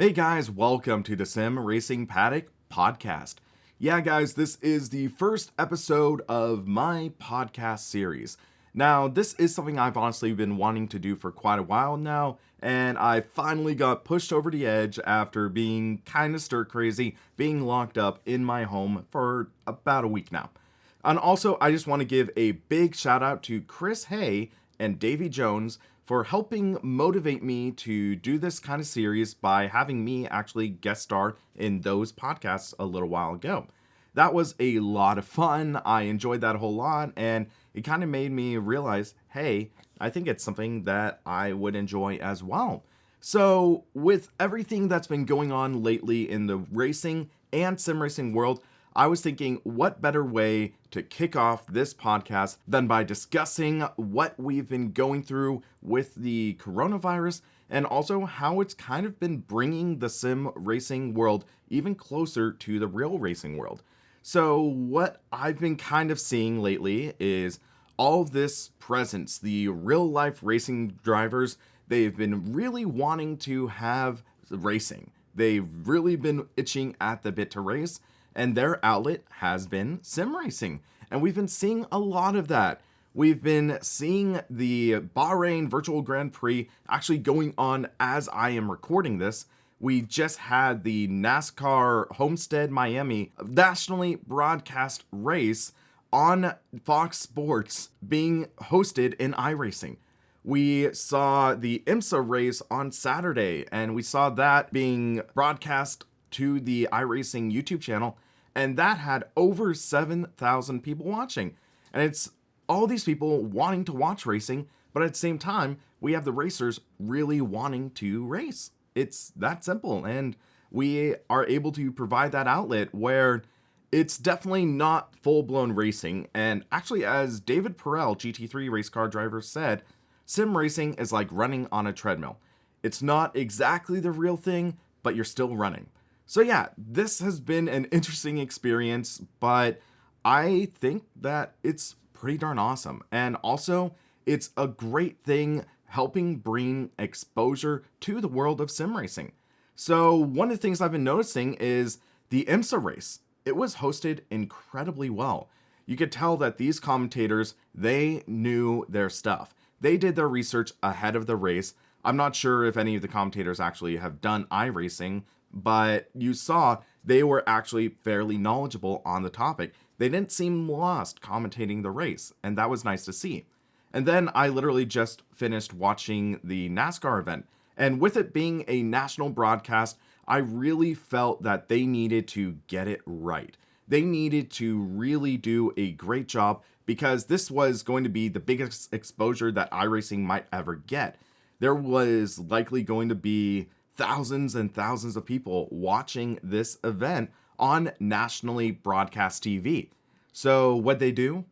Hey guys, welcome to the Sim Racing Paddock Podcast. Yeah, guys, this is the first episode of my podcast series. Now, this is something I've honestly been wanting to do for quite a while now, and I finally got pushed over the edge after being kind of stir crazy, being locked up in my home for about a week now. And also, I just want to give a big shout out to Chris Hay and Davy Jones for helping motivate me to do this kind of series by having me actually guest star in those podcasts a little while ago. That was a lot of fun. I enjoyed that a whole lot, and it kind of made me realize, hey, I think it's something that I would enjoy as well. So, with everything that's been going on lately in the racing and sim racing world, I was thinking, what better way to kick off this podcast than by discussing what we've been going through with the coronavirus and also how it's kind of been bringing the sim racing world even closer to the real racing world. So what I've been kind of seeing lately is all this presence, the real life racing drivers, they've been really wanting to have racing. They've really been itching at the bit to race, and their outlet has been sim racing. And we've been seeing a lot of that. We've been seeing the Bahrain Virtual Grand Prix actually going on as I am recording this. We just had the NASCAR Homestead Miami nationally broadcast race on Fox Sports being hosted in iRacing. We saw the IMSA race on Saturday, and we saw that being broadcast to the iRacing YouTube channel, and that had over 7,000 people watching. And it's all these people wanting to watch racing, but at the same time, we have the racers really wanting to race. It's that simple, and we are able to provide that outlet where it's definitely not full-blown racing. And actually, as David Perel, GT3 race car driver, said, sim racing is like running on a treadmill. It's not exactly the real thing, but you're still running. So yeah, this has been an interesting experience, but I think that it's pretty darn awesome. And also, it's a great thing helping bring exposure to the world of sim racing. So one of the things I've been noticing is the IMSA race. It was hosted incredibly well. You could tell that these commentators, they knew their stuff. They did their research ahead of the race. I'm not sure if any of the commentators actually have done iRacing, but you saw they were actually fairly knowledgeable on the topic. They didn't seem lost commentating the race, and that was nice to see. And then I literally just finished watching the NASCAR event, and with it being a national broadcast, I really felt that they needed to get it right. They needed to really do a great job because this was going to be the biggest exposure that iRacing might ever get. There was likely going to be thousands and thousands of people watching this event on nationally broadcast TV. So what they do?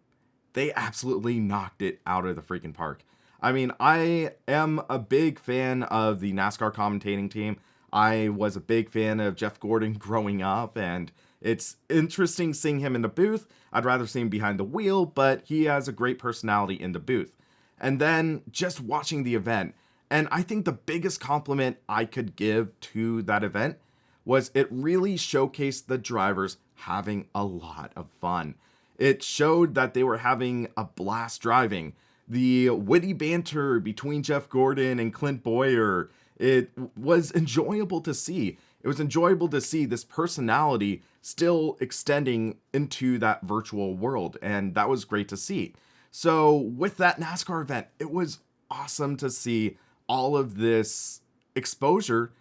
They absolutely knocked it out of the freaking park. I mean, I am a big fan of the NASCAR commentating team. I was a big fan of Jeff Gordon growing up, and it's interesting seeing him in the booth. I'd rather see him behind the wheel, but he has a great personality in the booth. And then just watching the event, and I think the biggest compliment I could give to that event was it really showcased the drivers having a lot of fun. It showed that they were having a blast driving. The witty banter between Jeff Gordon and Clint Boyer, it was enjoyable to see. It was enjoyable to see this personality still extending into that virtual world, and that was great to see. So with that NASCAR event, it was awesome to see all of this exposure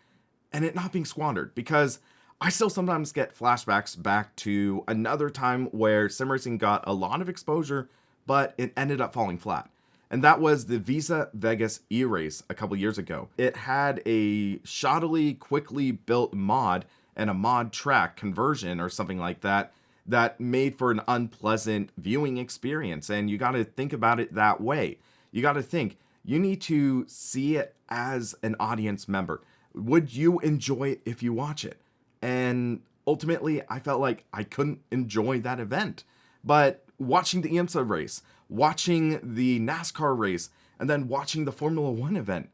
and it not being squandered, because I still sometimes get flashbacks back to another time where sim racing got a lot of exposure, but it ended up falling flat. And that was the Visa Vegas E-Race a couple years ago. It had a shoddily, quickly built mod and a mod track conversion or something like that that made for an unpleasant viewing experience. And you got to think about it that way. You got to think, you need to see it as an audience member. Would you enjoy it if you watch it? And ultimately, I felt like I couldn't enjoy that event. But watching the IMSA race, watching the NASCAR race, and then watching the Formula One event,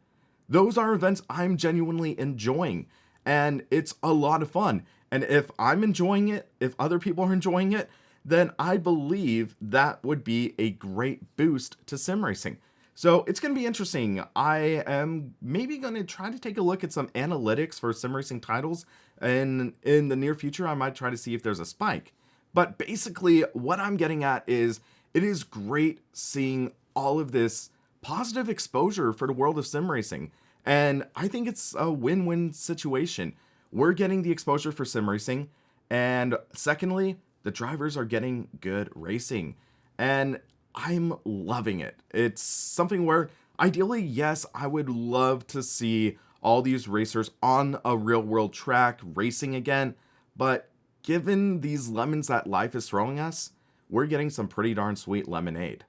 those are events I'm genuinely enjoying. and it's a lot of fun. And if I'm enjoying it, if other people are enjoying it, then I believe that would be a great boost to sim racing. So it's going to be interesting. I am maybe going to try to take a look at some analytics for sim racing titles, and in the near future, I might try to see if there's a spike. But basically, what I'm getting at is it is great seeing all of this positive exposure for the world of sim racing. And I think it's a win win situation. We're getting the exposure for sim racing, and secondly, the drivers are getting good racing. And I'm loving it. It's something where ideally, yes, I would love to see all these racers on a real world track racing again, but given these lemons that life is throwing us, we're getting some pretty darn sweet lemonade.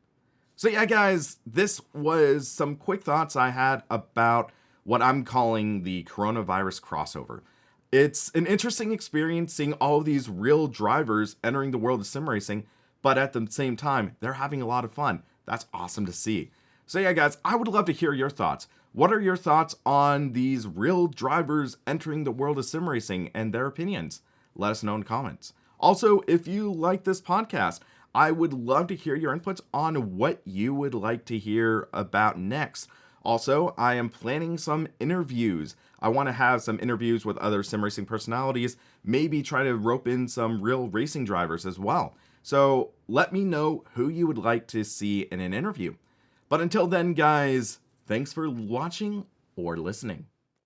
So yeah, guys, this was some quick thoughts I had about what I'm calling the coronavirus crossover. It's an interesting experience seeing all of these real drivers entering the world of sim racing, but at the same time, they're having a lot of fun. That's awesome to see. So yeah, guys, I would love to hear your thoughts. What are your thoughts on these real drivers entering the world of sim racing and their opinions? Let us know in comments. Also, if you like this podcast, I would love to hear your inputs on what you would like to hear about next. Also, I am planning some interviews. I want to have some interviews with other sim racing personalities, maybe try to rope in some real racing drivers as well. So let me know who you would like to see in an interview. But until then, guys, thanks for watching or listening.